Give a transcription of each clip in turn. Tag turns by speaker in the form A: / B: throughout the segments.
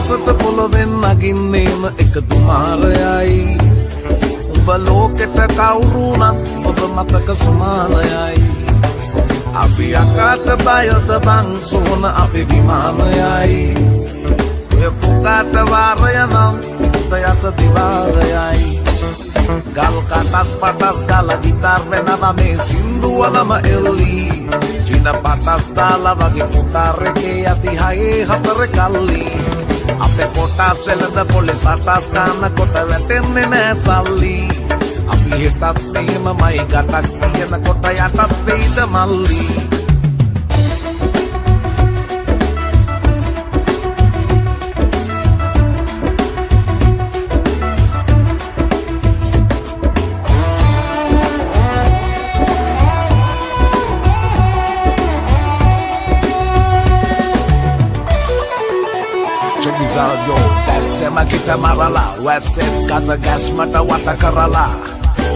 A: අහසට පොළොවෙන් නගින්නේම එක දුමාරයයි උඹ ලෝකෙට කවුරුනත් ඔබ මතක සුමානයයි අපි අකාට බයද බං සෝන අපි විමානයයි ඔය පුකාට වාරය නම් ඉතයට දිවාරයයි ගල් කටස් පටස් ගල ගිටාර් වෙනවා මේ සින්දුවලම එල්ලි චින පටස් දාලා වගේ පුතාර එකේ යති හයේ හතර කල්ලි අපේ කොටස් වෙලද පොලිස් අටස් ගන්න කොට වැටෙන්නේ නෑ සල්ලි අපි හිතත් මෙහෙමමයි ගටක් තියෙන කොට යටත් වෙයිද මල්ලි
B: Yo, දැස්සම කිට මරලා වැස්සෙන් කත ගැස් මට වට කරලා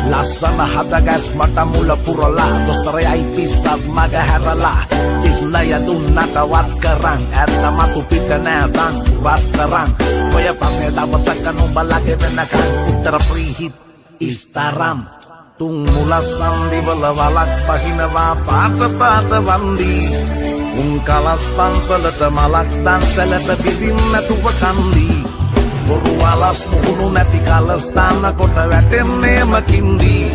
B: ලස්සන හද ගැස් මට මුල පුරලා දොස්තරයයි පිස්සක් මග හැරලා තිස්නය දුන්නට වත් කරන් ඇත්ත මතු පිට නෑ දන් වත් කරන් ඔය පස්සේ දවසක නුඹලගේ වෙනකන් උත්තර free hit ඉස්තරම් තුන් මුල සම්දිවල වලක් පහිනවා පාට පාට වන්දි උන් කලස් පන්සලට මලක් දන්සලට පිදින්න තුව කන්දී බොරු වලස් මුහුණු නැති කලස් දාන්න කොට වැටෙන්නේම කින්දී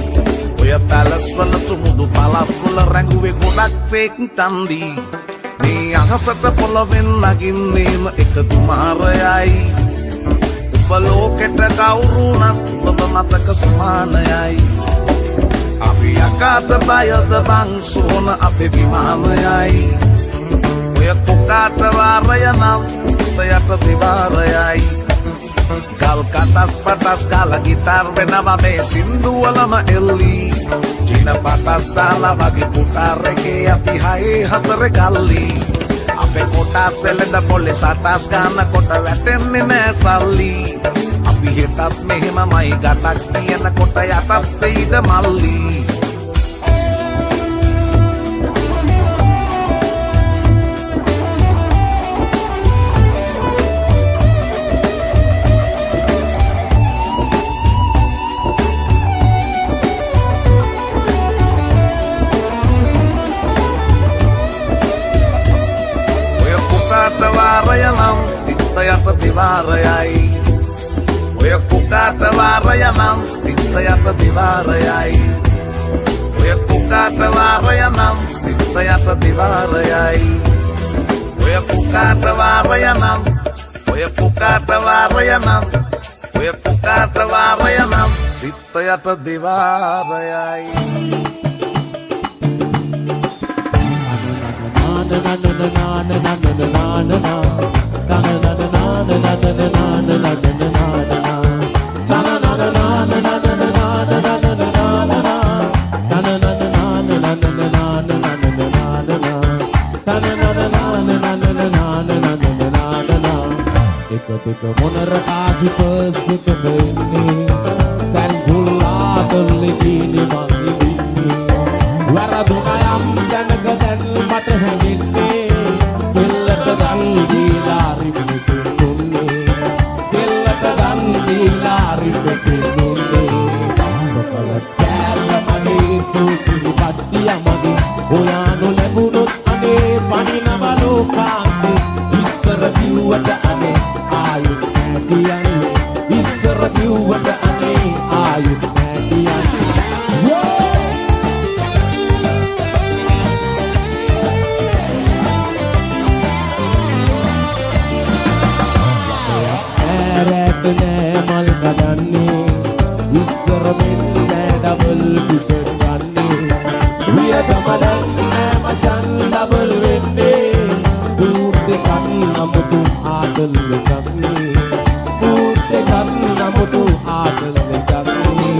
B: ඔය පැලස් වල සුමුදු පලස් වල රැඟුවේ ගොඩක් ෆේක් තන්දී මේ අහසට පොළොවෙන් නගින්නේම එක දුමාරයයි ඔබ ලෝකෙට කවුරුනත් ඔබ මතක සුමානයයි අපි අකාට බයද බං සෝන අපේ විමානයයි ඔය පුකාට වාරය නම් ඉතයට දිවාරයයි ගල් කටස් පටස් ගල ගිටාර් වෙනවා මේ සින්දුවලම එල්ලි චින පටස් දාලා වගේ පුතාර එකේ අපි හයේ හතර කල්ලි අපේ කොටස් වෙලඳ පොලිස් අටස් ගන්න කොට වැටෙන්නේ නෑ සල්ලි අපි හිතත් මෙහෙමමයි ගටක් තියෙන කොට යටත් වෙයිද මල්ලි ඉතයට දිවාරයයි ඔය කුකාට වාරය නම් ඉතයට දිවාරයයි ඔය කුකාට වාරය නම් ඉතයට දිවාරයයි ඔය කුකාට වාරය නම් ඔය කුකාට වාරය නම් ඔය කුකාට වාරය නම් ඉතයට දිවාරයයි
C: මොනර ආසි පස්සක වෙන්නේ දැන් ගුල්ලාතල්ලි කීනි මං ඉන්නේ වරදුනයම් දැනක දැන් මට හැගෙන්නේ දෙල්ලට දන් දීලා රිපෙට දුන්නේ දෙල්ලට දන් දීලා රිපෙට දුන්නේ සකල කෑල්ල මගේ සූතිලි පට්ටිය මගේ ඔයානු ලැබුණොත් අනේ පණිනව ලෝකාන්තේ ඉස්සර කිව්වට අනේ ආයුත් නැතියන්නේ ඉස්සර කිව්වට අනේ ආයුත් නැතියන්නේ ඇරට නෑ මල් කඩන්නේ ඉස්සර මෙන්න ඩබල් පිටට ගන්නේ වියදමඩන් නෑ මචන් ඩබල් වෙන්නේ දෙකක් නමුතු ආදල් දෙකක්නේ දෙකක් නමුතු ආදල් දෙකක්නේ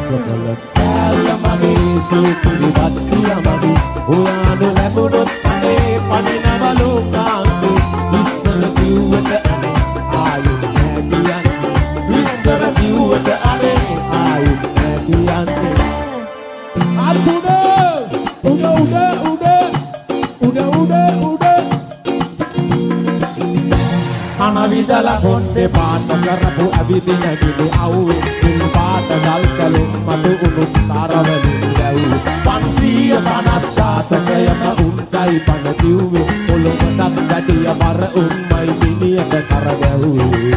C: සකල කෑල්ල මගේ සූතිලි පට්ටිය මගේ ඔයානු ලැබුණොත් අනේ පණිනව ලෝකාන්තේ ඉස්සර කිව්වට අනේ ආයුත් නැතියන්නේ ඉස්සර කිව්වට අනේ ආයුත් නැතියන්නේ අතුනේ උඩ කන විදලා කොණ්ඩේ පාට කරපු අවිදින ගිනි අවුවේ සිල් පාට ගල් කලින් මතු උණුත් තරවලින් දැව්වේ 550 ශාතකයම උන්ටයි පණ කිව්වේ පොළොවටත් ගැටිය මර උන්මයි මිනියට කරගැව්වේ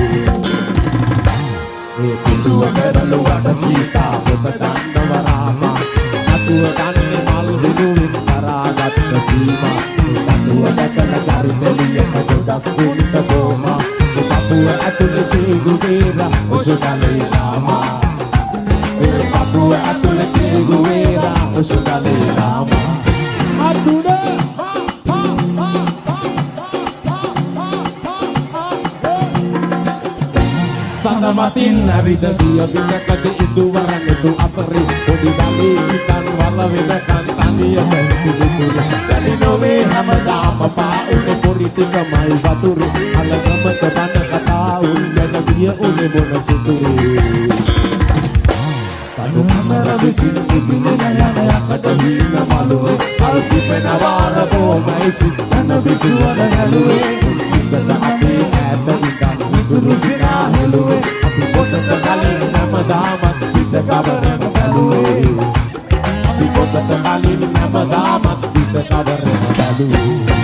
C: මේ කුඩුව කරලුවට සීතා පොත දන්නවරාමා අතුව ගන්නේ මල් විදුවින් කරාගත්ත සීමා අතුව දැකලා චරිතලියක ගොඩක් උන්ට බෝමා අපුව ඇතුලේ සීගුවේරා ඔසුකලේ ලාමා අපුව ඇතුලේ සීගුවේරා ඔසුකලේ ලාමා අතුඩ සඳමතින් ඇවිද දිය බිඳකට ඉදුවරන් ඉදු අතරේ පොඩි ගලේ හිතන් වල වෙනකන් තනියම පිදුතුරේ දැලි නොවේ හැමදාම පාඋනේ පොරි ටිකමයි වතුරේ අලගමක බන කතා උන් ගැන දිය උනේ මොන සිතුරේ කඩු කමර විසින් ඉදින යන යකට වීන මලුවේ අල්පිපෙන වාර බොමයි සිතන විසුවන හැලුවේ ඉඳ අපේ ඈත ඉඳන් දුරුසිනා හෙළුවේ අපි පොතට කලින් හැමදාමත් පිට කවරන බැලුවේ අපි පොතට කලින් හැමදාමත් පිට කවරන බැලුවේ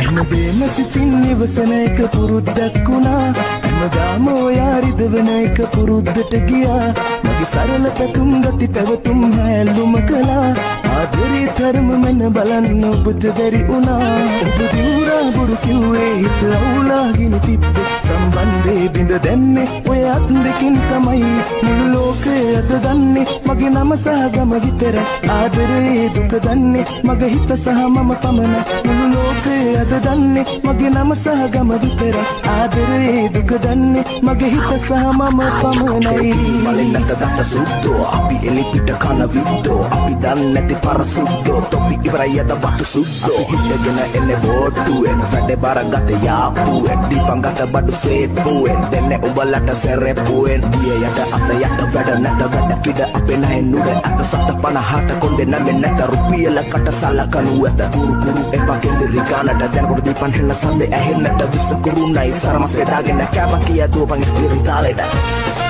D: හැමදේම සිතින් ඉවසන එක පුරුද්දක් වුණා හැමදාම ඔයා රිදවන එක පුරුද්දට ගියා මගේ සරල පැතුම් ගති පැවතුම් හැල්ලුම කළා ආදරේ තරම මෙන්න බලන්න ඔබට බැරි වුණා ඔබ දිවුරා බොරු කිව්වේ හිත අවුලාගෙන තිබ්බේ සම්බන්ධේ බිඳ දැම්මේ ඔය අත් දෙකින් තමයි මුළු ලෝකය අද දන්නේ මගේ නම සහ ගම විතර ආදරේ දුක දන්නේ මගේ හිත සහ මම පමණ මුළු ලෝකය අද දන්නේ මගේ නම සහ ගම විතර ආදරේ දුක දන්නේ මගේ හිත සහ මම පමණයි
B: මලින්නට දත්ත සුද්දෝ අපි එලි පිට කන විද්දෝ අපි දන්නේ නැති පරසුද්දෝ තොපි ඉවරයි අද වතු සුද්දෝ අපි හිටගෙන එන්නේ බෝඩ්ඩුවෙන් වැඩේ බාරගත යාපුවෙන් දීපං ගත බඩු සේප්පුවෙන් දෙන්නේ උඹලට සෙරෙප්පුවෙන් දිය යට අත යට වැඩ නැත වැඩ පිට අපේ නැහැ නුඩ අත සත 50ට කොන්දේ නැමෙ නැත රුපියලකට සලකනු ඇත කුරු කුරු එපා කෙන්දිරි ගානට දැනකොට දීපන් හෙන්න සඳේ ඇහෙන්නට විස කුරුණයි සරමසේ දාගෙන කැම කිය දුවපන් ස්පිරිතාලෙට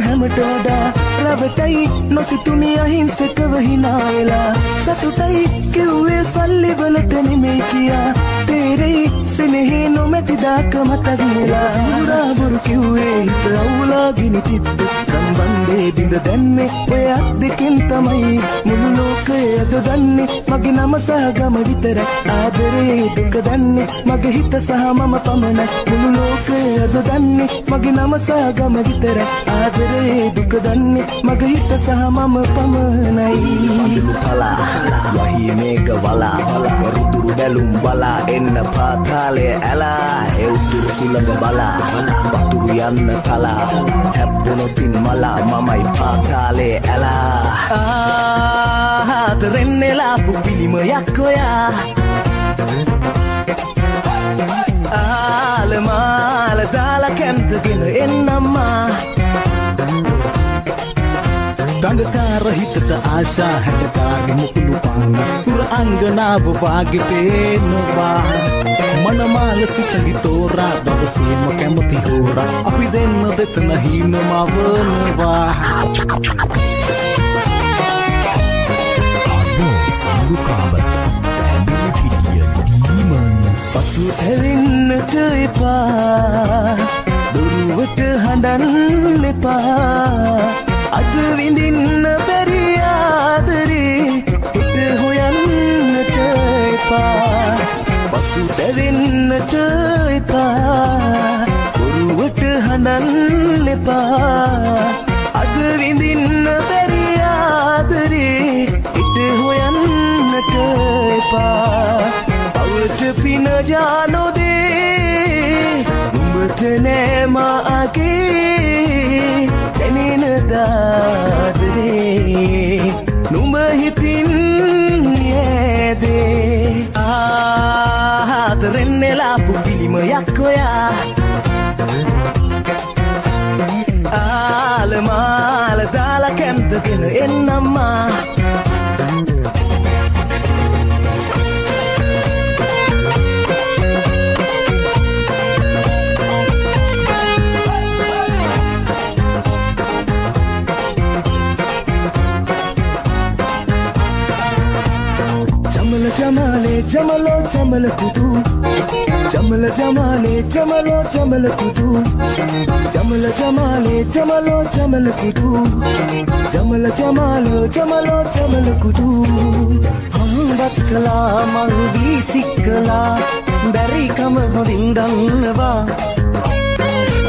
D: හැමට වඩා රවටයි නොසිතුනි අහිංසකව hina වෙලා සතුටයි කිව්වේ සල්ලි වලට නෙමෙයි කියා තේරෙයි සෙනෙහේ නොමැති දාක මතක් වෙලා උරා බොරු කිව්වේ හිත අවුලාගෙන තිබ්බේ සම්බන්ධේ බිඳ දැම්මේ ඔය අත් දෙකෙන් තමයි මුළු ලෝකය අද දන්නේ මගේ නම සහ ගම විතර ආදරේ දුක දන්නේ මගේ හිත සහ මම පමණ මුළු ලෝකය අද දන්නේ මගේ නම සහ ගම විතර ආදරේ දුක දන්නේ මගේ හිත සහ මම පමණයි
B: මඩලු පලා වහී මේක වලා වරුදුරු බැලුම් බලා එන්න පාතාලේ ඇලා ඒ උතුරු සුළඟ බලා වතුරු යන්න කලා හැප්පුණු පින් මලා මමයි පාතාලේ ඇලා
D: ආතරෙන්නේ ලාපු පිළිමයක් ඔයා ආලමාල දාලා කැම්තගෙන එන්නම්මා
A: දඟකාර හිතට ආශා හැටකාගේ මුකුළු පාන සුර අංගනාව වාගේ පේනවා මනමාල සිතගි තෝරා දවසේම කැමති හෝරා අපි දෙන්න දෙතන හිනමා වනවා
B: සඳුකාබ ඇඹිලි පිටිය ඩීමන්
D: පසු ඇවෙන්නට එපා දුරුවට හඬන්න එපා අද විඳින්න බැරි ආදරේ හිත හොයන්නට එපා පසු දැවෙන්නට එපා දුරුවට හඬන්න එපා අද විඳින්න බැරි ආදරේ හිත හොයන්නට එපා පවට පින ජානෝදේ නුඹට නෑ මාගේ දැනෙන දාදරේ නුඹ හිතින් යෑදේ जमल जमाले जमलो जमल कुदू जमल जमाले जमलो जमल कुदू जमल जमाले जमलो जमल कुदू जमल जमालो जमलो जमल कुदू हंबत कला मंगी सिक्कला බැරි කම හොඳින් දන්නවා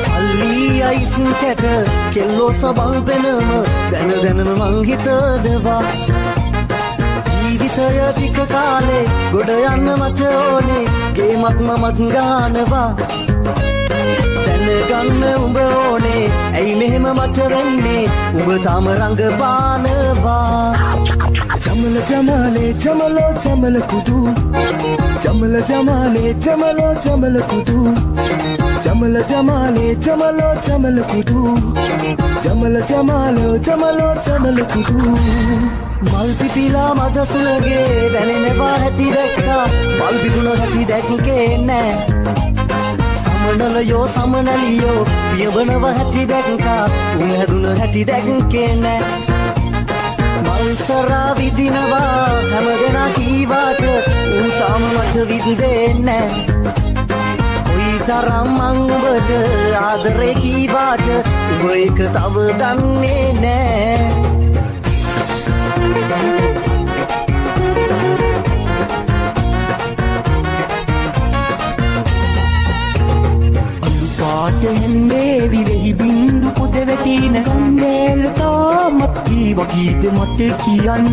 D: සල්ලි අයිස් කැට කෙල්ලෝ සබල් වෙනම දැන දැනම මං හිතනවා ජීවිතය ටික කාලේ ගොඩ යන්න මට ඕනේ ගේමක් මමත් ගානවා දැනගන්න උඹ ඕනේ ඇයි මෙහෙම මට වෙන්නේ උඹ තාම රඟපානවා जमल जमाले जमलो जमल कुदू जमल जमाले जमलो जमल कुदू जमल जमाले जमलो जमल कुदू जमल जमालो जमलो जमल कुदू මල් පිපිලා මද සුලගේ දැනෙනවා ඇති දැක්කා මල් පිපුණ ඇති දැක්කේ නෑ සමනලයෝ සමනලියෝ පියවනව ඇති දැක්කා උන් හැදුන ඇති දැක්කේ නෑ මල්සරා විදිනවා හැමදෙනා කීවාට උන් තාම මට විඳින්නේ කොයි තරම් මං ඔබට ආදරේ කීවාට ඔබ ඒක තව දන්නේ නෑ පාට හෙන්නේ විරෙහි බින්දු පොද වැටින කම්මැල තාමත් කීවකීද මට කියන්න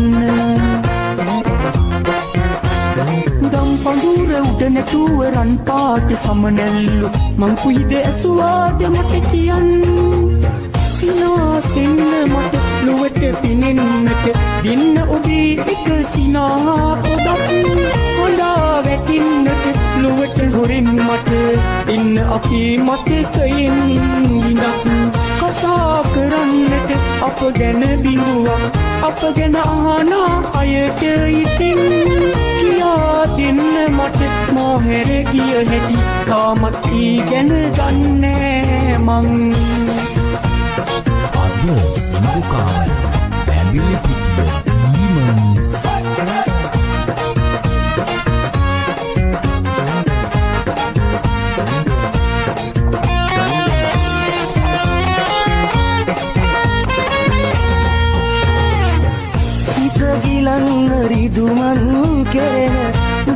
D: දම් පඳුර උඩ නැතුව රන් පාට සමනැල්ලු මං කුයිද ඇසුවාද මට කියන්න සිනාසෙන්න මට ලොවට පිනෙන්නට දෙන්න ඔබේ එක සිනා පොදක් හොඳා වැටින්නට ලොවට හොරෙන් මට ඉන්න අපේ මතකයෙන් විඳක් කතා කරන්නට අප ගැන බිඳුවක් අප ගැන අහනා අයට ඉතින් කියා දෙන්න මට මොහෙර ගිය හැටි තාමත් ඒ ගැන දන්නේ මං
E: අද සිංදුකාර පැමිලි පිටිය ඊමන්ස්
D: රිදුමන් කෙරෙන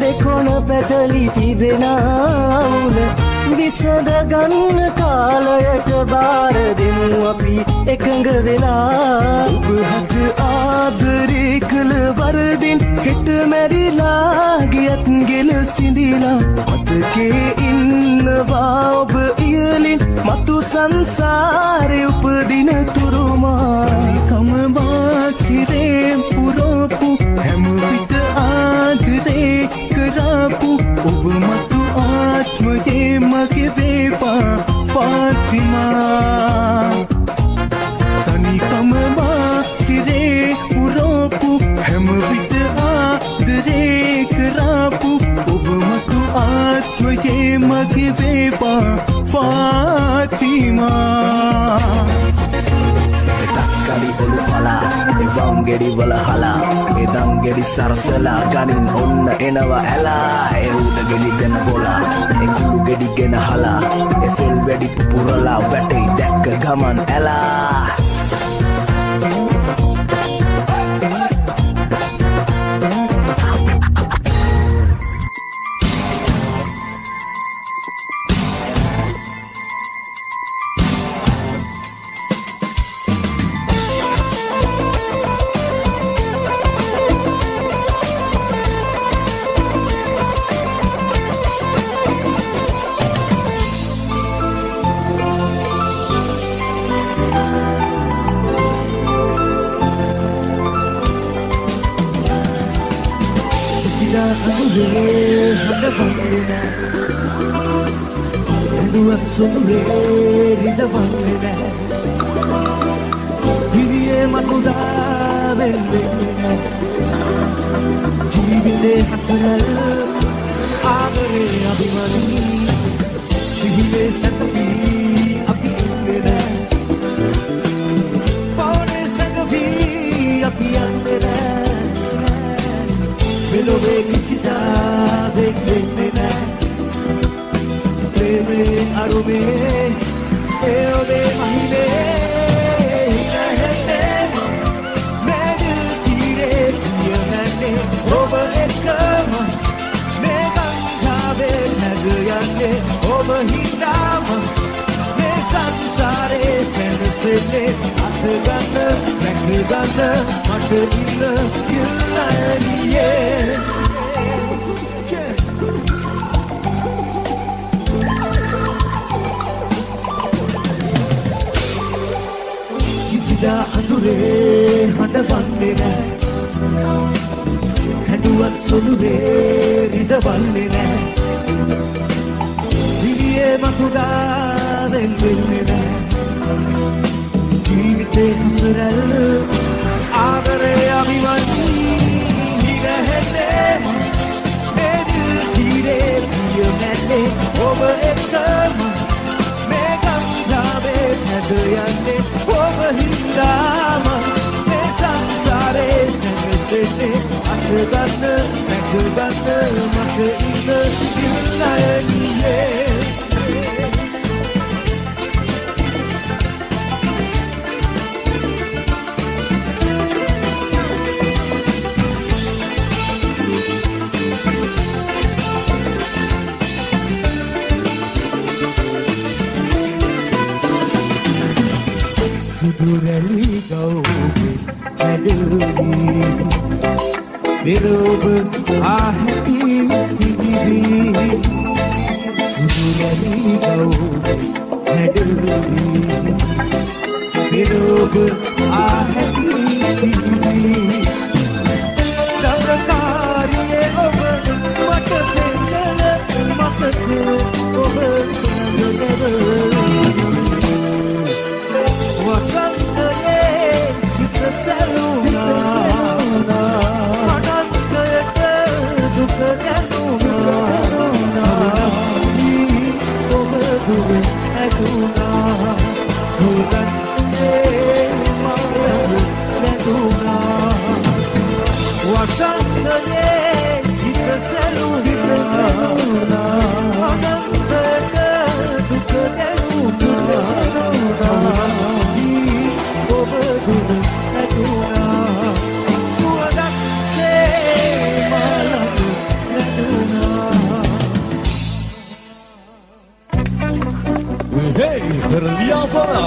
D: දෙකොන පැටලි තිබෙනවුල විසඳ ගන්න කාලයට බාර දෙමු අපි එකඟ වෙලා ඔබ හට ආදරේ කළ වරදින් හෙට මැරිලා ගියත් ගෙල සිඳිලා මතකේ ඉන්නවා ඔබ ඉයලින් මතු සංසාරේ උපදින තුරුමානිකම බාකිරේ පුරෝපු හැම විට ආදරේ කරපු ඔබ මතු ආත්මයේ මගේ වේවා ෆාතිමා තනිකම බාකිරේ පුරෝපු හැම විට ආදරේ කරපු ඔබ මතු ආත්මයේ මගේ වේවා ෆාතිමා
B: කලි ඔලු පලා එවම් ගෙඩි වල හලා එදම් ගෙඩි සරසලා ගනින් ඔන්න එනවා ඇලා එවුද ගෙඩි ගෙන බොලා එකුළු ගෙඩි ගෙන හලා එසෙල් වැඩි පුපුරලා වැටේ දැක්ක ගමන් ඇලා
D: ජීවිතේ හසනල් ආදරේ අභිමානී සිහිනේ සැතපි අපි ඉන්නේ පවනේ සැඟවි අපි යන්නේ
C: ලොවේ කිසිදා දෙන්නේ නැහැ ප්‍රේමේ අරුමේ ඒ ඔබේ මහිනේ හිතෙන්නේ මෙදිල් තීරේ යන්නේ ඔබ එක්කම මේ ගංගාවේ නැග යන්නේ ඔබ හිතාම මේ සංසාරේ සැනසෙන්නේ අත ගන්න නැග ගන්න මට ඉන්න ඉල්ලන්නේ කිසිදා අඳුරේ හඬවන්නේ නැහැ හැඬුවත් සොළුවේ රිදවන්නේ නැහැ දිවියේ මතුදා වෙන්නේ නැහැ ජීවිතේ හසරැල්ල ආදරේ අභිමන්ී හිරහෙන්නේ මේ දිල් තීරේ පියමැන්නේ ඔබ එක්කම මේ ගංගාවේ නැග යන්නේ ඔබ හින්දාම මේ සංසාරේ සැනසෙන්නේ අත ගන්න නැග ගන්න මට ඉන්න ඉල්ලන්නේ Durali gaube aduli Birob ahati sigiri Durali gaube aduli Birob ahati sigiri Damrakariye ob mata dekala mata ob Wasangale sita saluna Manangayata duka yanuna Obaduwe aduna Sudan se mayaru laduna Wasangale sita saluna Manangayata duka yanuna
A: Hey, berliapana.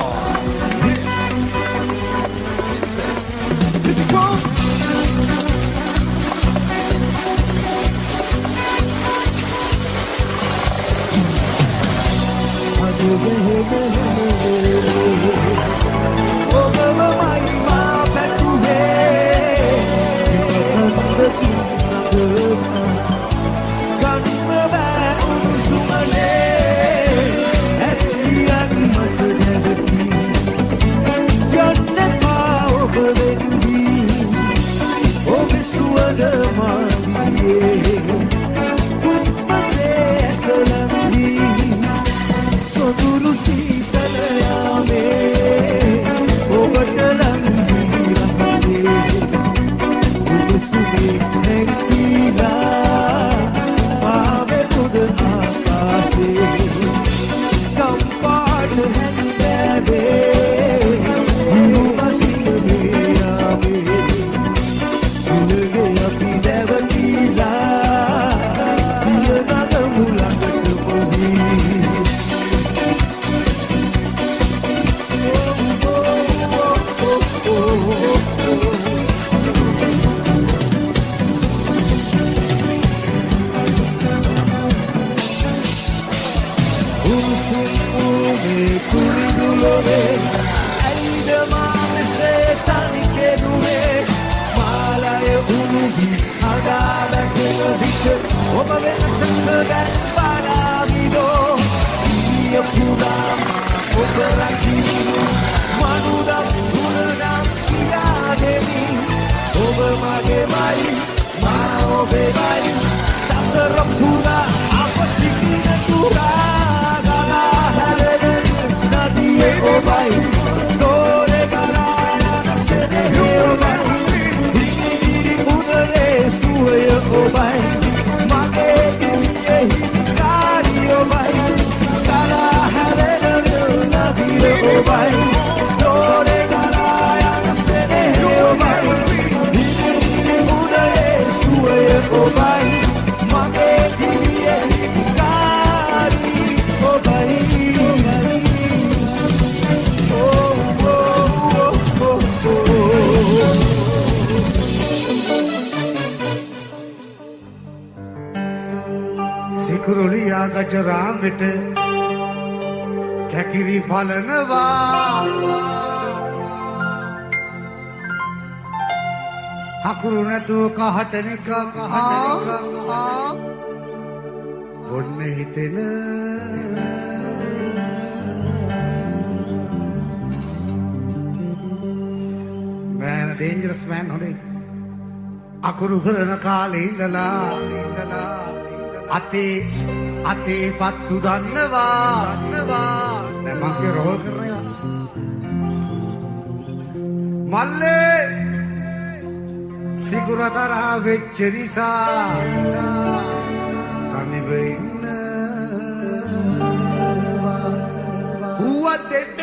C: Oh,
B: ඔබයි ලෝරේ ගලා යන සෙනෙහි ඔබයි ඉදිරි උදේ සුවය ඔබයි මගේ දිවියේ නිකාරී ඔබයි
F: සිකුරුලියා ගජරාමෙට කැකිරි පලනවා හකුරු නැතුව කහට නිකක් ඔන්න හිතෙන Man, a dangerous man, හොඳයි. අකුරු කරන කාලේ ඉඳලා අතේ පත්තු දන්නවා දැන් මගේ රෝල් කරනවා මල්ලේ සිකුරතරා වෙච්ච නිසා තනිව ඉන්න හුවත් දෙන්න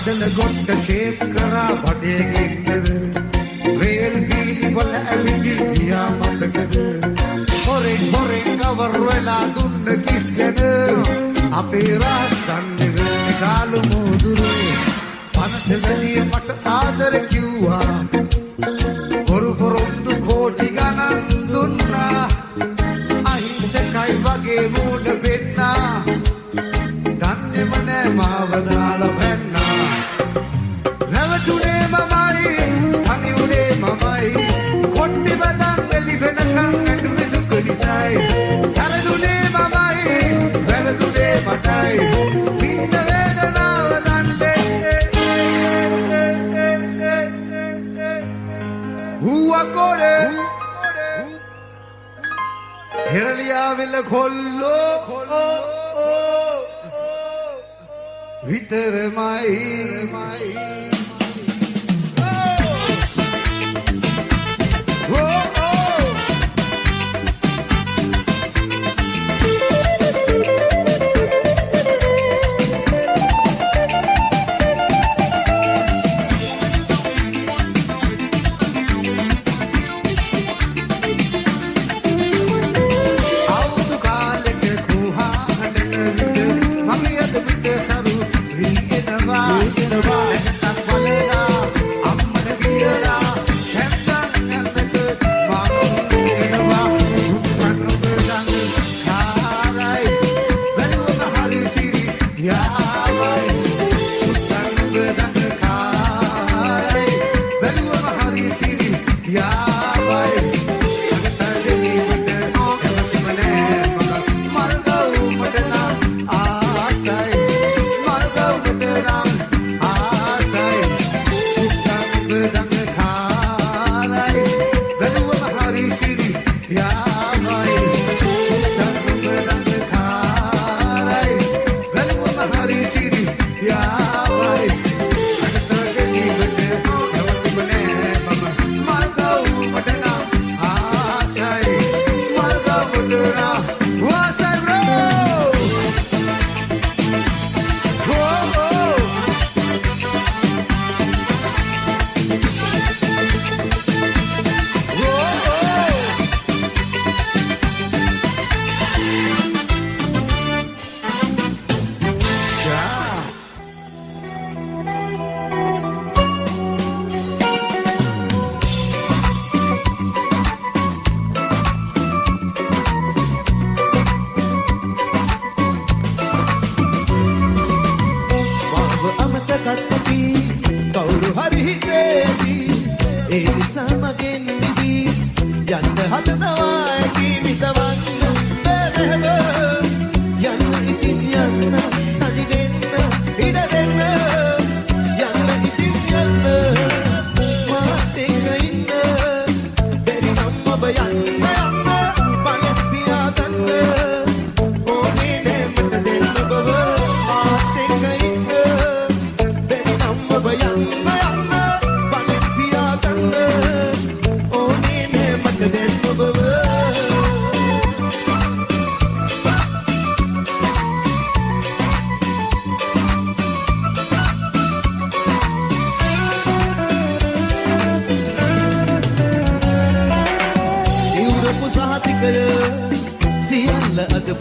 F: කඩල ගොඩ ෂේප් කරා බඩේකින්ද රේල් වීලි වල ඇවිදින් ගියා මතකද හොරෙන් කවර් වෙලා දුන්න කිස්කද අපේ රාජ්‍යන්නේ කාලු මුදුරේ පනසෙලිය මට ආදර කිව්වා පොරුදු කෝටි ගණන් දුන්නා අහිංසකයි වගේ මූඩ වෙන්නා දන්නේම නෑ මාව දාලා පැන්නා රැවටුනේ මමයි තනි උනේ මමයි කොට්ටි බදන් වෙලි වෙනකන් ඇඬුවේ දුක නිසායි හැරදුනේ මමයි වැරදුනේ මටයි පින්න වේදනාව දන්නේ හුවා කොරේ හෙරලියා වෙල කොල්ලෝ විතරමයි Mami,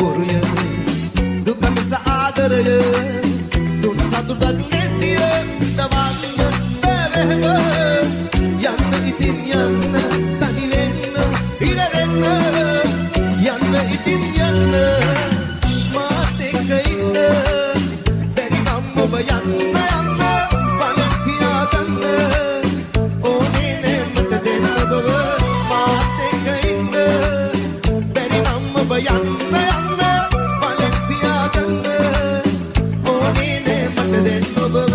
C: බොරුය දුක මිස ආදරය දුන සතුටක් නැතිය දවන්න බැවෙව යන්න ඉතින් යන්න තනි වෙන්න ඉඩ දෙන්න යන්න ඉතින් යන්න මාත් එක්ක ඉන්න බැරි නම් ඔබ යන්න බලක් තියාගන්න ඕනේ නෑ මට දෙන්න ඔබව මාත් එක්ක ඉන්න බැරි නම් ඔබ යන්න බලක් තියාගන්න ඕනේ නෑ මට දෙන්න ඔබව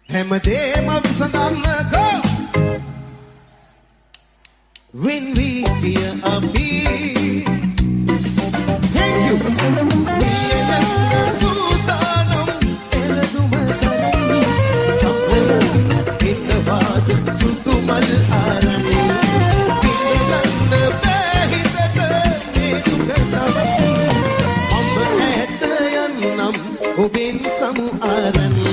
C: හැමදේම විසඳන්නකෝ when we hear a beat thank you සූදානම් එළදුම තරයි සම්පල ඉන්නවාද සුදු මල් ආරණි පිළිගන්න බැහිතට මේ දුක තමයි ඔබ ඇත යන්නම් ඔබෙන් සමු ආරණි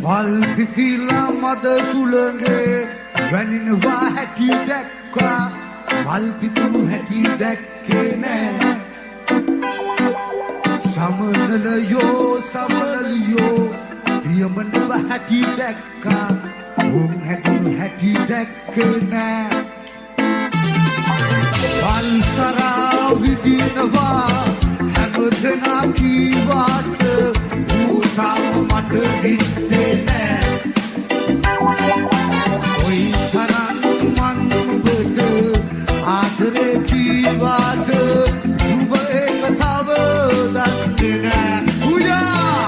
F: මල් පිපිලා මද සුළඟේ වැනිනවා හැටි දැක්කා මල් පිපුණු හැටි දැක්කේ නෑ සමනලියෝ පියමනව හැටි දැක්කා උන් හැදුණු හැටි දැක්කේ නෑ වල්සරා විදිනවා හැමදෙනා කීවාට ඌතාම මට විද්දේ නෑ ඔයි තරන් මන් ඔබට ආදරේ කීවාට නුඹ ඒක තව දන්නේ නෑ උයා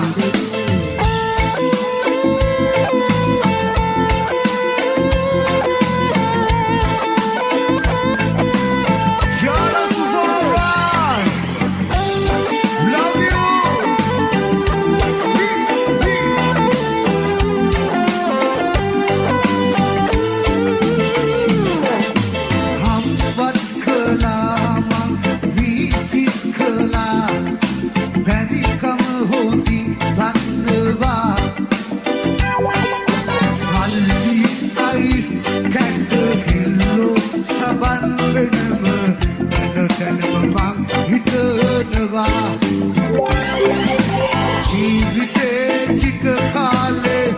F: ජීවිතේ ටික කාලේ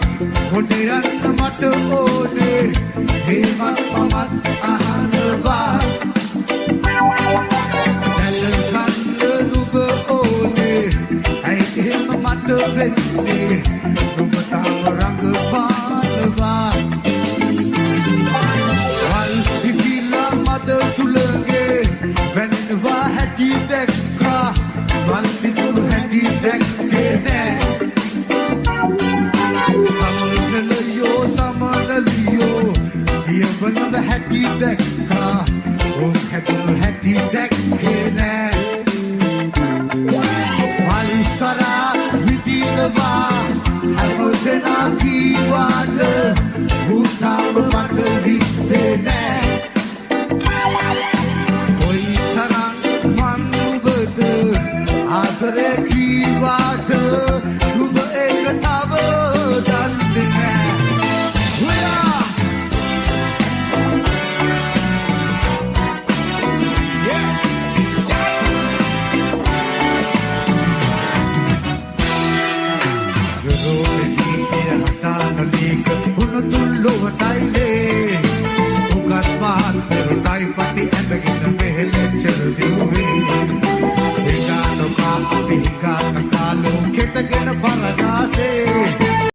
F: හොඩයන් මට ඕනේ හේමත් මමත් අහනවා දැල් කන්න නුඹ ඕනේ ඇයි එහෙම මට වෙන්නේ නුඹ තාම රඟපානවා වල් පිපිලා මද සුළඟේ වැනිනවා හැටි දැක්කා මල් පිපුණු හැටි දැක්කේ නෑ සමනලියෝ පියවනව හැටි දැක්කා උන් හැදුණු හැටි දැක්කේ නෑ වල්සරා විදිනවා හැමදෙනා කීවාට ඌතාම මට විද්දේ නෑ කොයි තරම් මන් ඔබට ආදරේ කීවාට නුඹ ඒක තව දන්නේ නෑ උයා Paranaase